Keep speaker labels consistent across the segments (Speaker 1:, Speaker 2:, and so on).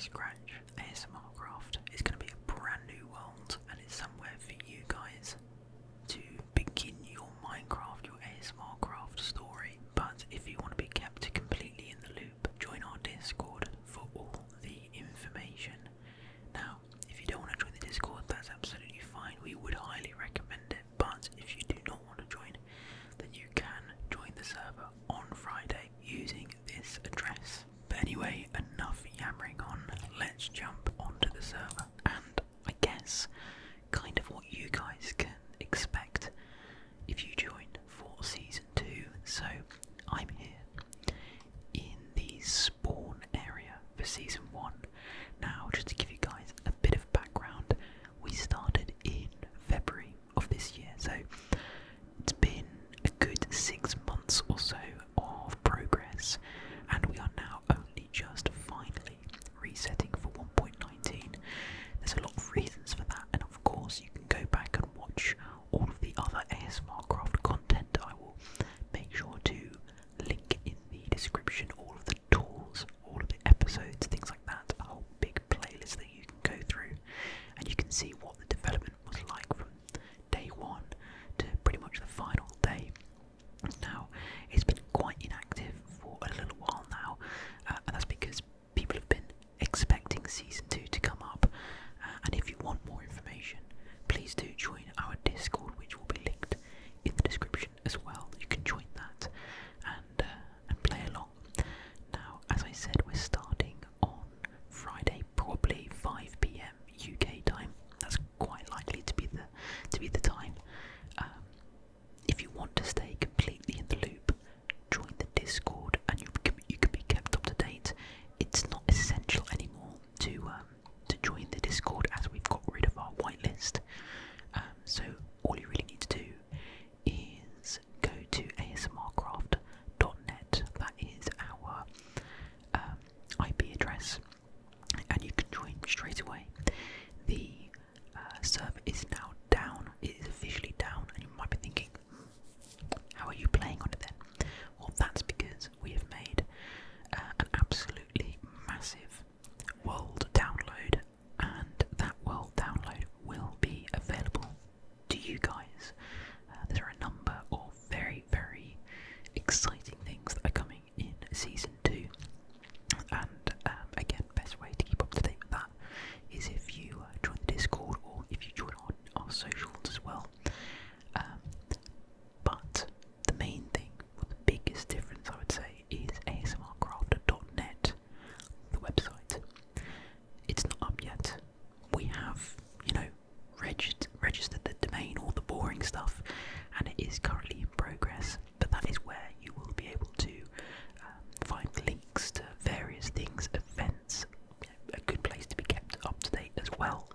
Speaker 1: scratch. ASMRcraft is going to be a brand new world, and it's somewhere for you guys to begin your Minecraft, your ASMRcraft story. But if you want to be kept completely in the loop, join our Discord for all the information. Now, if you don't want to join the Discord, that's absolutely fine. We would highly recommend it. But if you do not want to join, then you can join the server on Friday using this address. But anyway, enough yammering on. Let's jump onto the server, and I guess kind of what you guys can expect if you join for season 2. So I'm here in the spawn area for season 1. Now, just to give you guys a bit of background, we started in February of this year, so it's been a good 6 months or so of progress, and we are now only just finally resetting for 1.19. There's a lot of reasons for that, and of course you can go back and watch all of the other ASMRcraft content. I will make sure to link in the description all of the tools, all of the episodes, things like that, a whole big playlist that you can go through, and you can see what the development was like from day 1 to pretty much the final day. Now, it's been quite inactive for a little while now, and that's because people have been expecting season 2 to come up, and if you want more information, please do join our Discord, which will be linked in the description as well. You can join that and play along. Now, as I said, we're starting on Friday, probably 5 PM UK time. That's quite likely to be the time. If you want to stay completely in the loop, join the Discord, and you can be kept up to date. It's not essential anymore to join the Discord, as we've got rid of our whitelist. So all you really need to do is go to ASMRcraft.net. That is our IP address, and you can join straight away. The server is now down. It is officially down, and you might be thinking, how are you playing on it then? Well, that's because we have made an absolutely massive world download, and that world download will be available to you guys. There are a number of very, very exciting things that are coming in season 2, and again, best way to keep up to date with that is if you join the Discord, or if you join our socials as well. But the main thing, or the biggest difference I would say, is ASMRcraft.net, the website. It's not up yet. We have, registered the domain, all the boring stuff, and it is currently in progress, but that is where you will be able to find links to various things, events, a good place to be kept up to date as well.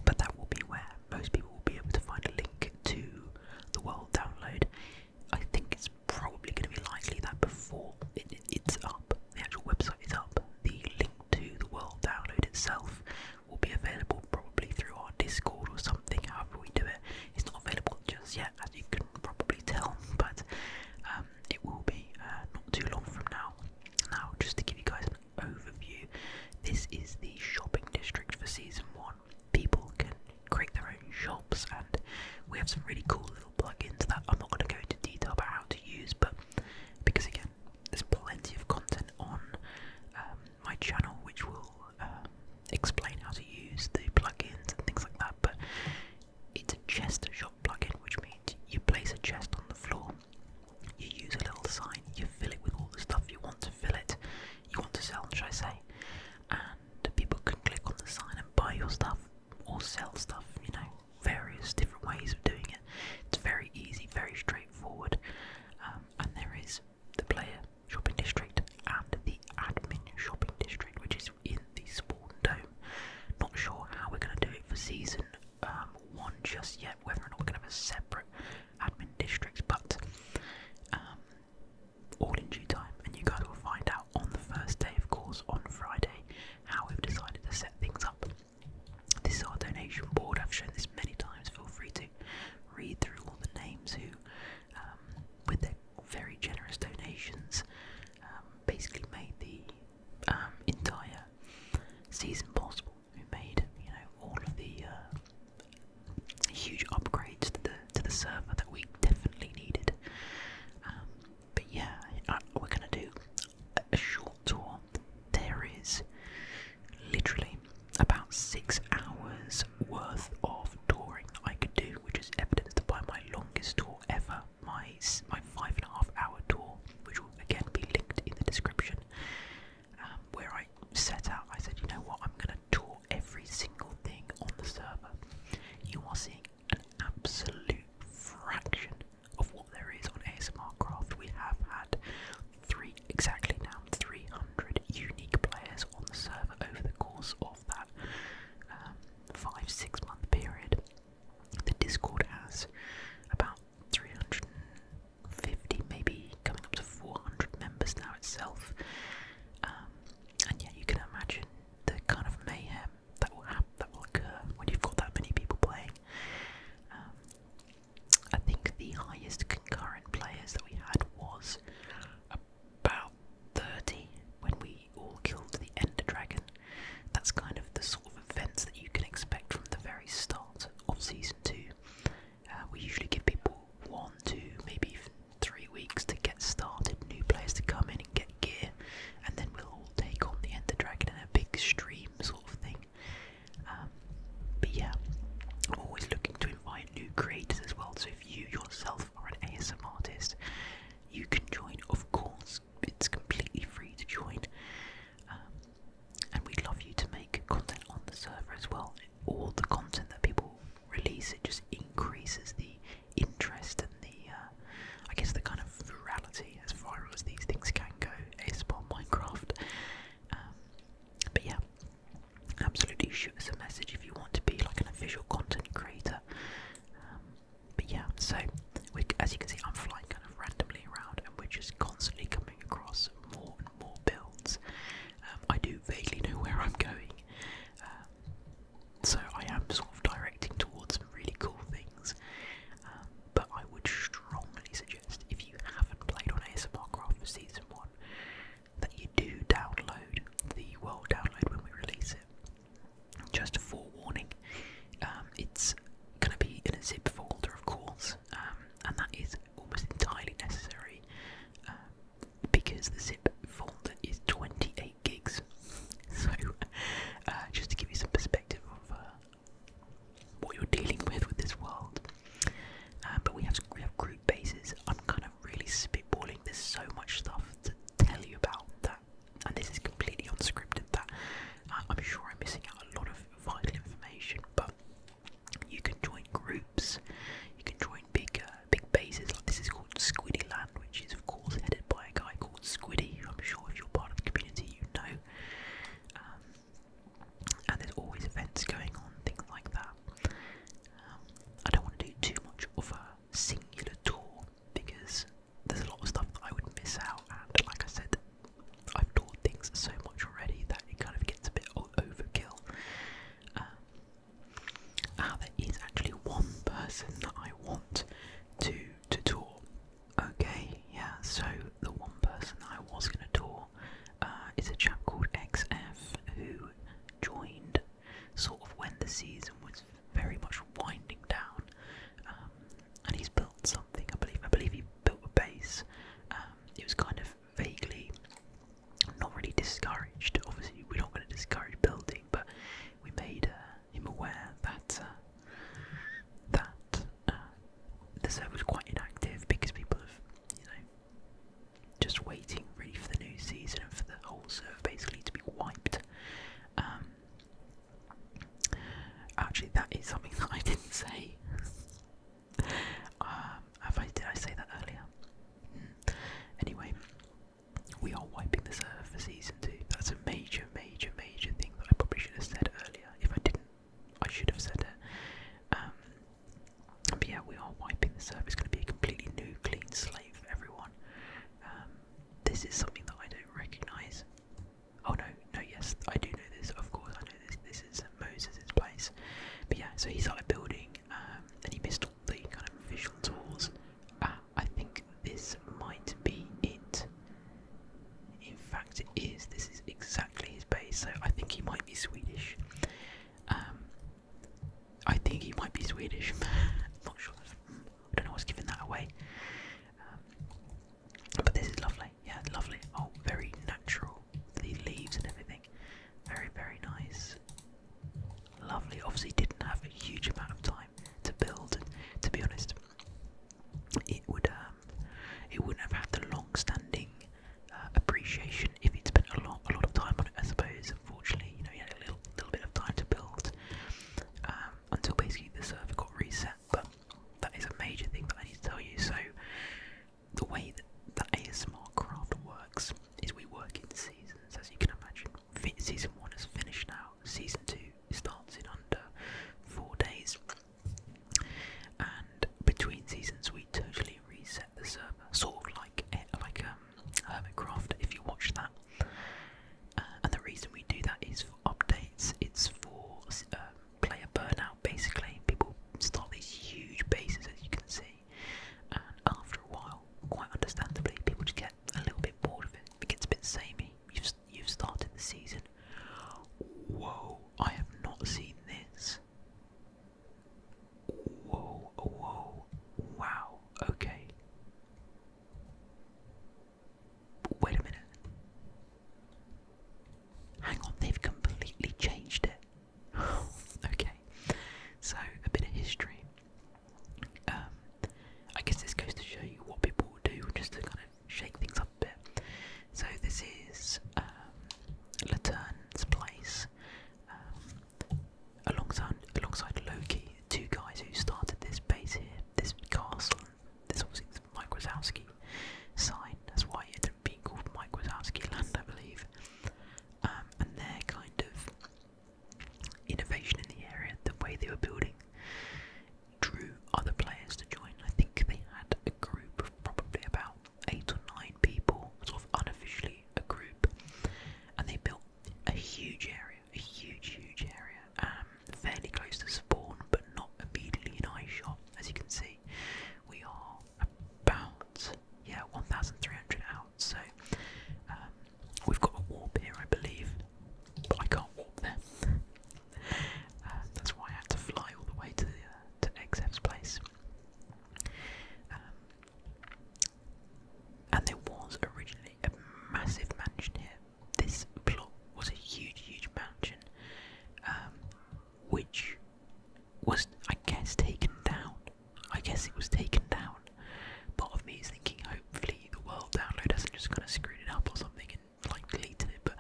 Speaker 1: But that will be where most people will be able to find a link to the world download. I think it's probably going to be likely that before it's up, the actual website is up, the link to the world download itself will be available probably through our Discord or something. However we do it, it's not available just yet, as you can probably tell, but it will be not too long from now. Now, just to give you guys an overview, this is the shopping district for season 1. People can create their own shops, and we have some really cool little plugins that I'm not going to go into detail about how to use, but because again, there's plenty of content on my channel which will explain how to use the plugins and things like that. But it's a chest shop plugin, which means you place a chest on the floor, you use a little sign, you fill it with all the stuff you want to fill it, you want to sell, should I say, and people can click on the sign and buy your stuff or sell stuff, various different ways of doing it. It's very easy, very straightforward, and there is the player shopping district and the admin shopping district, which is in the spawn dome. Not sure how we're going to do it for season 1 just yet, whether or not we're going to have a separate admin district, but all in due time, and you guys will find out on the first day, of course, on Friday. season possible. We made, all of the huge upgrades to the server that we definitely needed. But yeah, we're gonna do a short tour. There is literally about 6 hours worth of touring that I could do, which is evidenced by my longest tour ever, my 5.5-hour tour, which will again be linked in the description, where I set out, I said, you know what, I'm going to tour every single thing on the server. You are seeing an absolute fraction of what there is on ASMRcraft. We have had 300 unique players on the server over the course of that 5-6 month period. The Discord has about 350, maybe coming up to 400 members now itself. And yeah, you can imagine the kind of mayhem that will occur when you've got that many people playing. I think the highest concurrent players that we had was about 30 when we all killed the Ender Dragon. That's kind of the sort of events that you can expect from the very start of Season 2. We usually give people 1, 2, maybe even 3 weeks to get started, new players to come in and get gear, and then we'll all take on the Ender Dragon in a big stream sort of thing. But yeah, I'm always looking to invite new creators as well, so if you yourself are an ASM artist, you can join, of course. It's completely free to join, and we'd love you to make content on the server as well. All the content that people release, it just increases the interest and the, I guess, the kind of virality as far as these things can go, ASMR Minecraft. But yeah, absolutely shoot us a message if you want to be like an official content creator. But yeah, so as you can see, I'm flying kind of randomly around, and we're just constantly coming across more and more builds. I do vaguely know where I'm going, so I am sort of directing towards some really cool things. But I would strongly suggest, if you haven't played on ASMRcraft for Season 1, that you do download the world download when we release it. Just a forewarning, it's going to be in a zip folder, of course, and that is almost entirely necessary because the zip folder is 28 gigs. So, just to give you some perspective of what you're dealing with this world. But we have group bases. I'm kind of really spitballing. There's so much stuff to tell you about that, and this is completely unscripted. That I'm sure I'm missing out a lot of vital information. But you can join groups. You can join big bases. Like this is called Squiddy Land, which is of course headed by a guy called Squiddy, who I'm sure if you're part of the community you know. And there's always events going on, things like that. I don't want to do too much of a singular tour because there's a lot of stuff that I would miss out, and like I said, I've toured things so much already that it kind of gets a bit overkill. There is actually one person that I want to tour. Okay, yeah, so the one person that I was going to tour is a chap called XF, who joined sort of when the season was very much winding down, and he's built something. I believe he built a base. It was kind of vaguely not really discouraged. Obviously, we're not going to discourage building, but we made him aware that the server was quite inactive because people have, just waiting really for the new season and for the whole server basically to be wiped. Actually, that is something that I didn't say. Did I say that earlier? Anyway, we are wiping the server for Season 2. That's a major thing that I probably should have said earlier. If I didn't, I should have said it. But yeah, we are wiping the server. It's going to be a completely new, clean slate for everyone. This is something that I don't recognise. Oh no, yes, I do know this. Of course, I know this. This is Moses' place. But yeah, so he started building, and he missed all the kind of visual tours. I think this might be it. In fact, it is. This is exactly his base. So I think he might be sweet Season 1 is finished now. Season 2 starts in under 4 days. And between seasons we totally reset the server. Sort of like ASMRcraft, if you watch that. And the reason we do that is for updates. It's for player burnout, basically. People start these huge bases, as you can see. And after a while, quite understandably, people just get a little bit bored of it. It gets a bit samey. You've started the season. Whoa, I have not seen this. Whoa, whoa, wow, okay. Wait a minute. Hang on, they've completely changed it. Okay, so a bit of history. I guess this goes to show you what people will do just to kind of shake things up a bit. So this is Latern's place, alongside Loki, two guys who started this base here, this castle. This obviously is Mike Wazowski sign. That's why it ended up being called Mike Wazowski Land, I believe. And their kind of innovation in the area, the way they were building, drew other players to join. I think they had a group of probably about 8 or 9 people, sort of unofficially a group, and they built a huge area, fairly close to spawn, but not immediately in eye shot. As you can see, we are about 1,300 out. So we've got a warp here, I believe, but I can't warp there. That's why I had to fly all the way to XF's place. And there was originally a massive mansion here. This plot was a huge mansion, which was, I guess, taken down. I guess it was taken down. Part of me is thinking, hopefully the world download hasn't just kind of screwed it up or something and like deleted it, but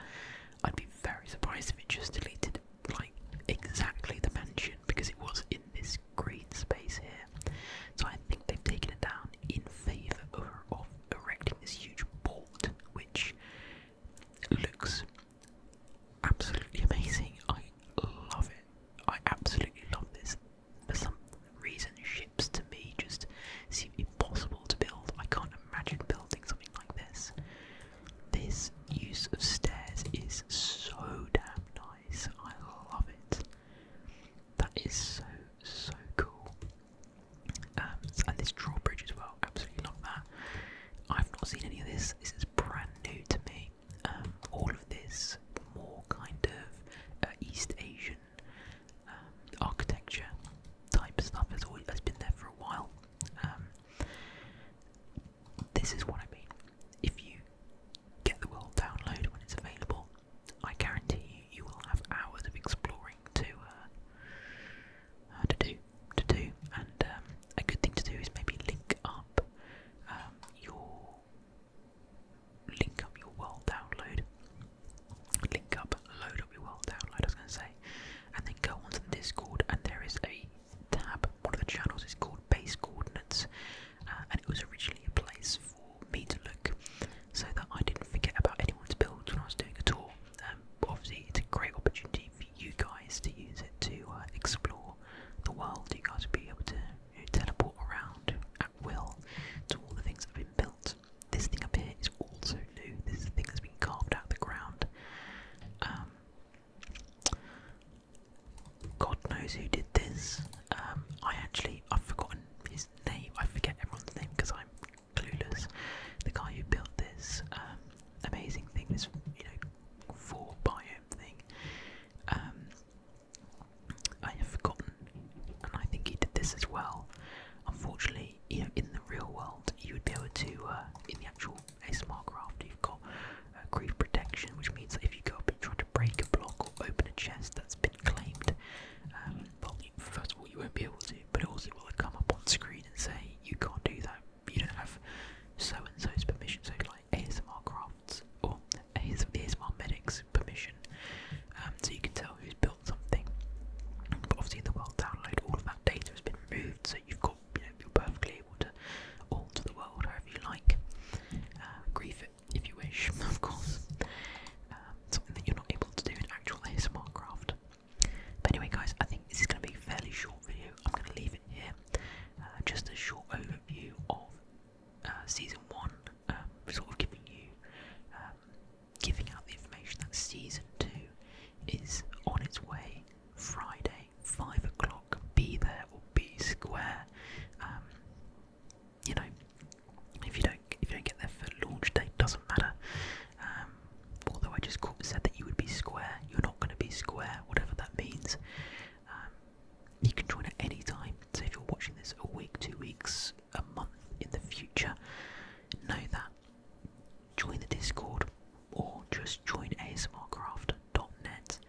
Speaker 1: I'd be very surprised if it just deleted like exactly the mansion, because it was in this green space here. So I think they've taken it down in favour of erecting this huge port, which looks absolutely amazing. I love it. I absolutely love this. For some reason, ships to me just seem impossible to build. I can't imagine building something like this. This use of stairs is so damn nice. I love it. That is so cool. And this drawbridge as well, absolutely love that. I've not seen any of this. This is brand new to me. All of this more kind of East Asian architecture type stuff has been there for a while. This is what I mean. If you get the world download when it's available, I guarantee you will have hours of exploring to do. And a good thing to do is maybe link up your world download. Load up your world download, I was going to say, and then go onto the Discord, and there is a tab. One of the channels is called Base Coordinates, and it was originally a place for me to look, so that I didn't forget about anyone's build when I was doing a tour. But obviously, it's a great opportunity for you guys to use it to explore the world. You guys will be able to teleport around at will to all the things that have been built. This thing up here is also new. This is the thing that's been carved out of the ground. God knows who did this. I've forgotten his name. I forget everyone's name because I'm clueless. The guy who built this amazing thing, this 4 biome thing. I have forgotten, and I think he did this as well. Unfortunately, in the real world, you would be able to, in the actual ASMRcraft, you've got grief protection, which means that if you go up and try to break a block or open a chest that's been claimed, well, first of all, you won't be able to, but also be square, you're not going to be square, whatever that means. You can join at any time. So if you're watching this a week, 2 weeks, a month in the future, know that. Join the Discord or just join ASMRcraft.net.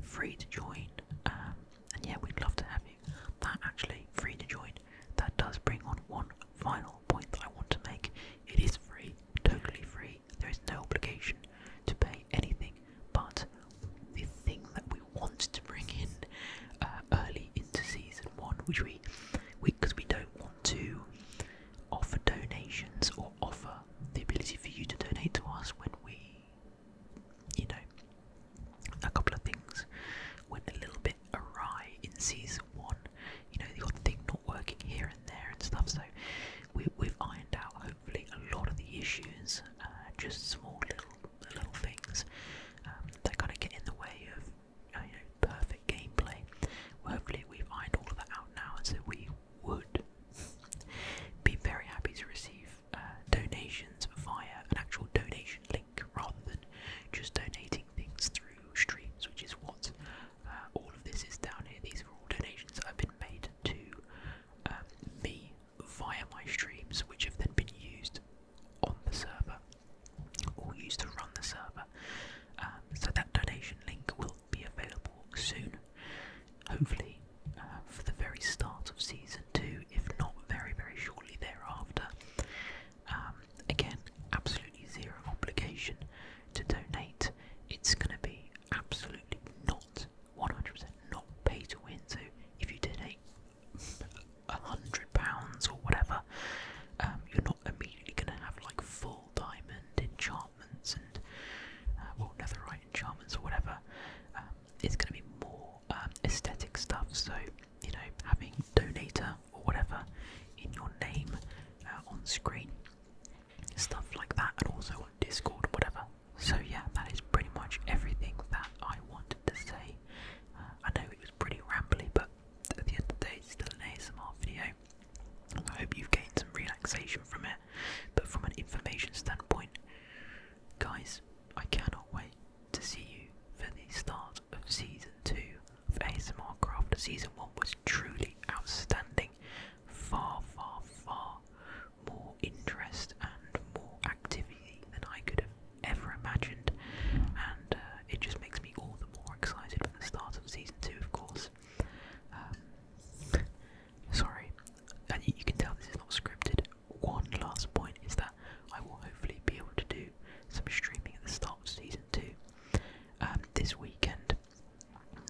Speaker 1: Free to join. And yeah, we'd love to have you. That actually, free to join. That does bring on one final point that I want to make. It is free, totally free. There is no obligation to pay anything, but the thing that we want to bring in early into season 1, which because we don't want to offer donations or offer the ability for you to donate to us when a couple of things went a little bit awry in season 1, the odd thing not working here and there and stuff, so we've ironed out hopefully a lot of the issues, just small little things that kind of get in the way of perfect gameplay. Well, hopefully we've ironed all of that out now, and so we would be very happy to receive donations via an actual donation link rather than just donating things through streams, which is what all of this is down here. These are all donations that have been made to me via my streams, which have then been used on the server or used to run the server. So that donation link will be available soon, hopefully for the very start of season 2, if not very, very shortly thereafter. Again, absolutely zero obligation to donate. It's going to be absolutely not 100% not pay to win. So if you donate £100 or whatever, you're not immediately going to have like full diamond enchantments and netherite enchantments or whatever. It's going to be more aesthetic stuff. So having donator or whatever in your name on screen, stuff like that, and also on Discord or whatever. So yeah, that is pretty much everything that I wanted to say. I know it was pretty rambly, but at the end of the day, it's still an ASMR video. I hope you've gained some relaxation from it, but from an information standpoint, guys, I cannot wait to see you for the start of season 2 of ASMRcraft. Season 1 was truly outstanding. Far, far, far more interest and more activity than I could have ever imagined, and it just makes me all the more excited for the start of season 2, of course. Sorry, and you can tell this is not scripted. One last point is that I will hopefully be able to do some streaming at the start of season 2 this weekend.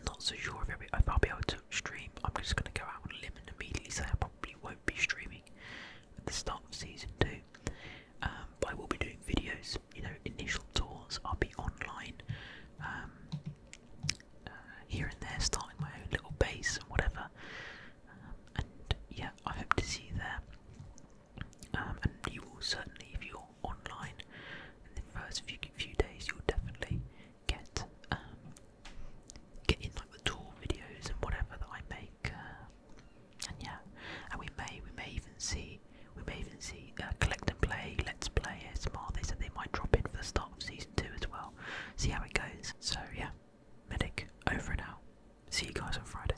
Speaker 1: Not so sure if I'll be able to stream. I'm just going to go out on a limb and immediately say I probably won't be streaming at the start of season 2, but I will be doing videos, initial tours. I'll be online here and there, starting my own little base and whatever, and yeah, I hope to see you there, and you will certainly, if you're online in the first few days, you'll definitely get in like the tour videos and whatever that I make, and yeah, and we may even see collect and play, let's play ASMR. They said they might drop in for the start of season 2 as well. See how it goes. So yeah, Medic over and out. See you guys on Friday.